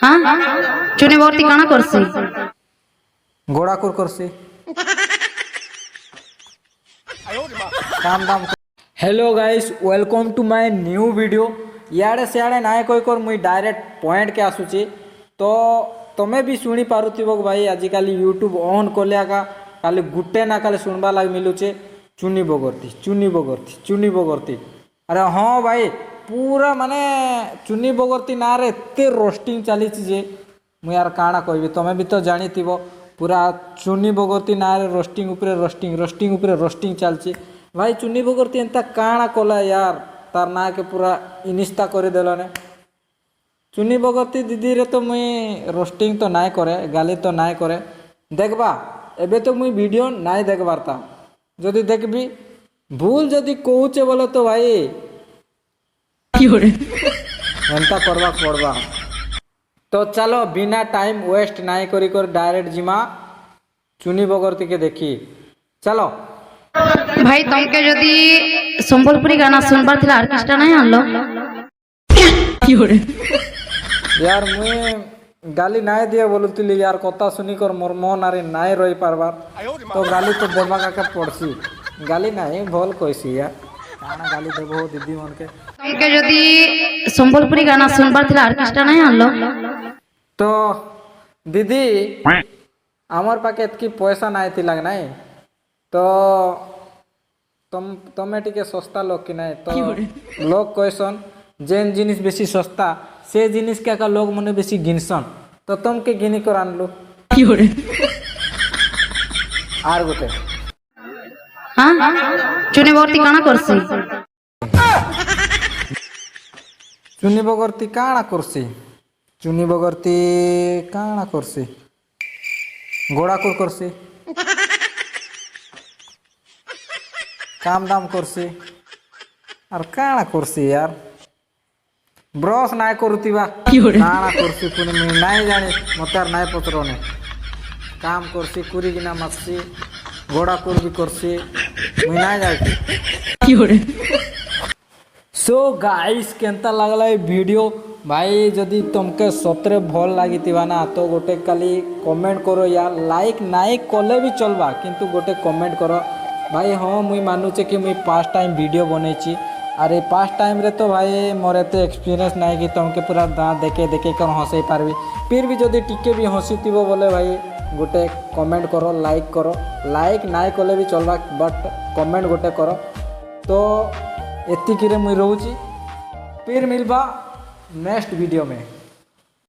हाँ चुने बगरती काना करसी घोड़ा कुर करसी काम दाम। Hello guys welcome to my new video. इे सियाड़े नाए कोई कर मुई डायरेक्ट पॉइंट के आसूची तो तुम्हें भी शुणी पारुथिबो भाई आजिकल यूट्यूब ऑन कले का खाली गुटे ना खाली शुणवा लगे मिलूचे चुनी बगरती। अरे हाँ भाई पूरा माने चुनी बगरती ना रे एते रोस्टिंग चली जे मुझे यार काଣା कहबी तुम्हें भी तो जानी पूरा चुनी बगरती ना रे रोस्टिंग उपरे रोस्टिंग चलची भाई। चुनी बगरती एंता काଣା कला यार तार ना के पूरा इनिस्ता कर देलने। चुनी बगरती दीदी रे तो मुई रोस्टिंग तो नाय करे गाली तो नाय करे देखबा एबे तो मुई वीडियो नाय देखबारता जदि देखबी भूल जदि कहूचे बोले तो भाई एंता करवा पड़वा। तो चलो बिना टाइम वेस्ट नाय करी कर डायरेक्ट जिमा चुनी बगरती के देखी चलो। भाई तुमके जदि संबलपुरी गाना सुनबार थिला आर्केस्ट्रा नहीं आनलो यार मुई गाली नाय दिए बोलुतिली यार कथा सुनी कर मोर मन आरे नाय रही पारबार तो गाली तो देवा का पड़सी गाली नाय भल कहसी यार काना गाली देबो दीदी मन के। तुमके जदि संबलपुरी गाना सुनबार थिला आर्केस्ट्रा नहीं आनलो तो दीदी आमर पाके एतकी पैसा नाय थिला नाय तो तमे टिके सस्ता लोग कि नाय तो लोग कहसन जेन जिनिस बेसी सस्ता से जिनिस क्या लोग मने बेसी गिनसन तो तुम के गिनी कर आनलो आर गोटे हाँ चुने बगरती काना करसी चुनी बगरती काଣା करसी चुनी बगरती काଣା करसी घोड़ा कुर करसी काम दाम करसी और काଣା करसी यार ब्रश नाय करुतिबा काଣା करसी पुनी मुई नाय जानी मते आर नाय पचरने काम करसी कुरी गिना मारसी घोड़ा कुर भी करसी मुई नाय जाती। सो गाइस केंता लगला ये वीडियो भाई जदि तुमके सतरे भल लगी ना तो गोटे खाली कमेंट करो यार लाइक नाई कले भी चलबा किंतु गोटे कमेंट करो भाई। हाँ मुई मानुचे कि मुई फर्स्ट टाइम वीडियो बनैची अरे फर्स्ट टाइम रे तो भाई मोर एते एक्सपीरियंस नाई कि तुमके पूरा दाँत देखे कर हंसई पारबी फिर भी जदि टिके भी हंसीथिबो बोले भाई गोटे कमेंट करो लाइक नाई कले भी चलबा बट कमेंट गोटे करो। तो एतिकी रे मुई रहूची फिर मिलबा नेक्स्ट वीडियो में।